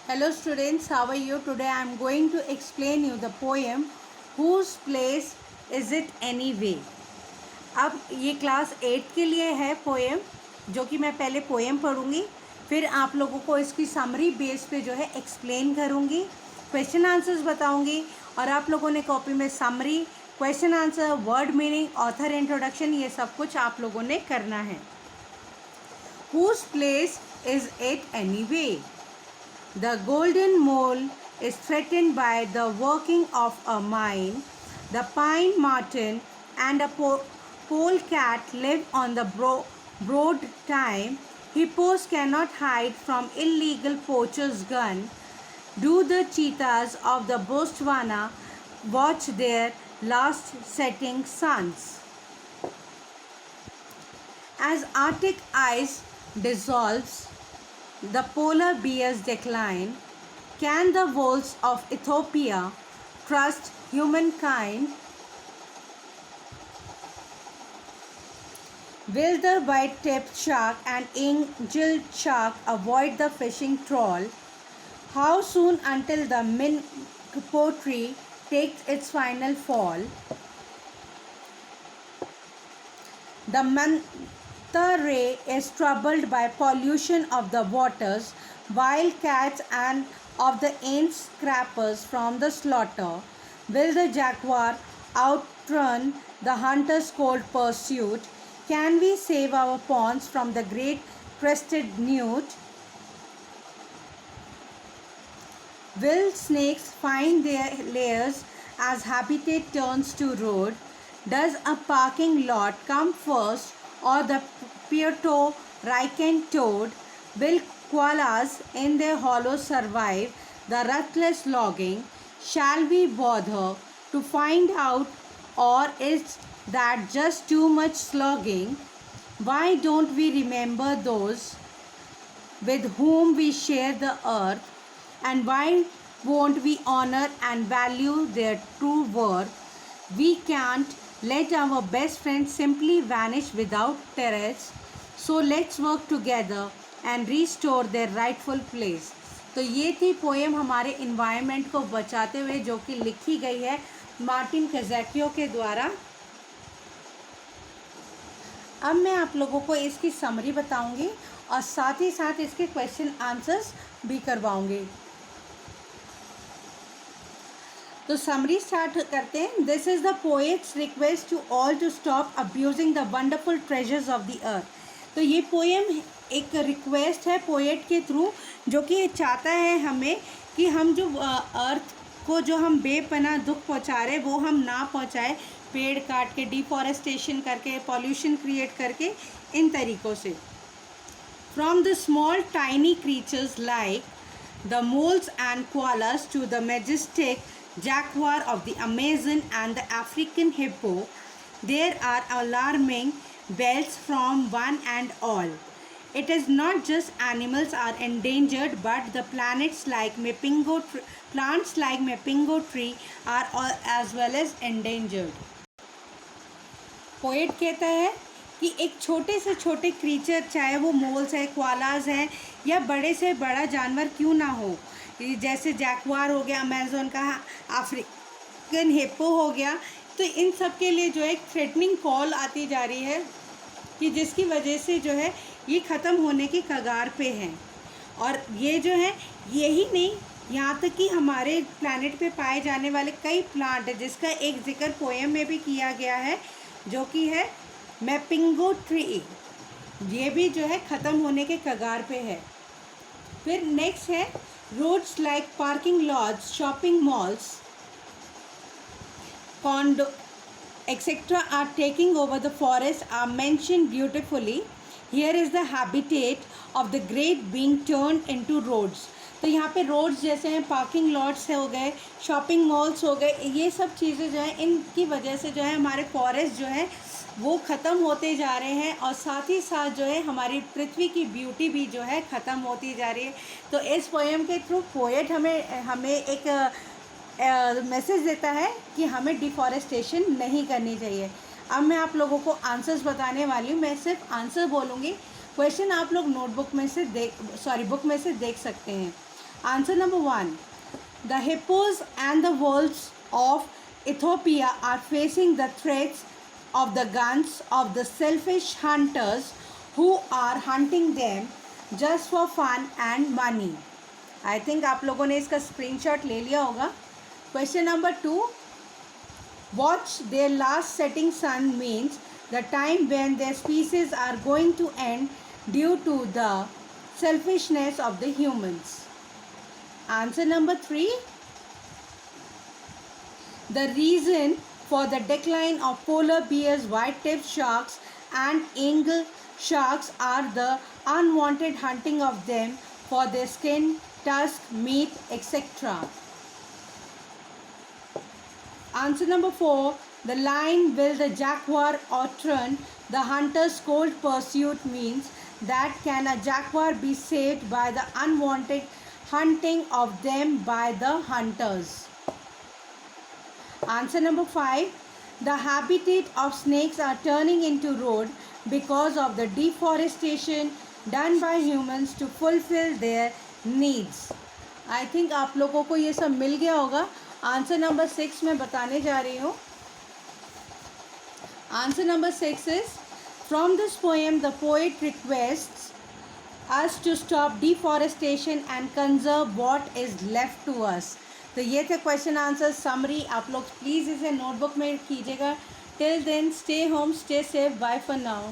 Hello students, how are you? Today I am going to explain you the poem Whose Place Is It Anyway? अब ये class 8 के लिए है poem, जो कि मैं पहले पोएम पढ़ूंगी, फिर आप लोगों को इसकी समरी बेस पे जो है एक्सप्लेन करूंगी, क्वेश्चन आंसर्स बताऊंगी और आप लोगों ने कॉपी में summary, question answer, word meaning, author introduction, ये सब कुछ आप लोगों ने करना है. Whose place is it anyway? The golden mole is threatened by the working of a mine. The pine marten and a polecat live on the broad thyme. Hippos cannot hide from illegal poachers' gun. Do the cheetahs of the Botswana watch their last setting suns? As Arctic ice dissolves, the polar bears decline. Can the wolves of Ethiopia trust humankind? Will the white-tipped shark and angeled shark avoid the fishing trawl? How soon until the mink poetry takes its final fall? The manta ray is troubled by pollution of the waters, wild cats and of the ant scrappers from the slaughter. Will the jaguar outrun the hunter's cold pursuit? Can we save our ponds from the great crested newt? Will snakes find their lairs as habitat turns to road? Does a parking lot come first or the Puerto Rican toad? Will koalas in their hollows survive the ruthless logging? Shall we bother to find out, or is that just too much slogging? Why don't we remember those with whom we share the earth? And why won't we honor and value their true worth? We can't let our best friends simply vanish without trace. So let's work together and restore their rightful place. तो ये थी poem हमारे environment को बचाते हुए, जो कि लिखी गई है मार्टिन कज़ेकियो के द्वारा. अब मैं आप लोगों को इसकी समरी बताऊंगी और साथ ही साथ इसके क्वेश्चन आंसर्स भी करवाऊंगी. तो समरी स्टार्ट करते हैं. This is the poet's request to all to stop abusing the wonderful treasures of the earth. तो ये पोएम एक रिक्वेस्ट है पोएट के थ्रू, जो कि चाहता है हमें कि हम जो अर्थ को जो हम बेपनाह दुख पहुंचा रहे वो हम ना पहुंचाए, पेड़ काट के, डिफॉरेस्टेशन करके, पॉल्यूशन क्रिएट करके, इन तरीक़ों से. From the small tiny creatures like the moles and koalas to the majestic jaguar of the Amazon and the African hippo, there are alarming bells from one and all. It is not just animals are endangered, but the plants like Mapingo tree are as well as endangered. Poet कहता है कि एक छोटे से छोटे creature, चाहे वो moles है, कोआलास है, या बड़े से बड़ा जानवर क्यों ना हो, जैसे जैगुआर हो गया अमेज़न का, अफ्रीकन हिप्पो हो गया, तो इन सब के लिए जो है एक थ्रेटनिंग कॉल आती जा रही है कि जिसकी वजह से जो है ये ख़त्म होने की कगार पे हैं. और ये जो है यही नहीं, यहाँ तक कि हमारे प्लैनेट पे पाए जाने वाले कई प्लांट है जिसका एक जिक्र पोएम में भी किया गया है, जो कि है मैपिंगो ट्री. ये भी जो है ख़त्म होने के कगार पे है. फिर नेक्स्ट है roads like parking lots, shopping malls, condo, etc. are taking over the forest are mentioned beautifully. Here is the habitat of the great being turned into roads. तो यहाँ पे रोड्स जैसे हैं, पार्किंग लॉट्स हो गए, shopping malls हो गए, ये सब चीज़ें जो हैं इनकी वजह से जो है हमारे फॉरेस्ट जो है वो ख़त्म होते जा रहे हैं, और साथ ही साथ जो है हमारी पृथ्वी की ब्यूटी भी जो है ख़त्म होती जा रही है. तो इस पोएम के थ्रू पोएट हमें एक मैसेज देता है कि हमें डिफॉरेस्टेशन नहीं करनी चाहिए. अब मैं आप लोगों को आंसर्स बताने वाली हूँ. मैं सिर्फ आंसर बोलूँगी, क्वेश्चन आप लोग नोटबुक में से बुक में से देख सकते हैं. Answer number 1. The hippos and the wolves of Ethiopia are facing the threats of the guns of the selfish hunters who are hunting them just for fun and money. I think आप लोगों ने इसका screenshot ले लिया होगा. Question number 2. Watch their last setting sun means the time when their species are going to end due to the selfishness of the humans. Answer number 3. The reason for the decline of polar bears, white-tipped sharks and eel sharks are the unwanted hunting of them for their skin, tusk, meat, etc. Answer number 4. The lion, will the jaguar or tern, the hunter's cold pursuit means that can a jaguar be saved by the unwanted hunting of them by the hunters. Answer number 5. The habitat of snakes are turning into road because of the deforestation done by humans to fulfill their needs. I think आप लोगों को ये सब मिल गया होगा. Answer number 6 मैं बताने जा रही हूँ. Answer number 6 is, from this poem the poet requests us to stop deforestation and conserve what is left to us. तो ये थे क्वेश्चन आंसर समरी. आप लोग प्लीज़ इसे नोटबुक में कीजिएगा. Till then stay home, stay safe. Bye for now.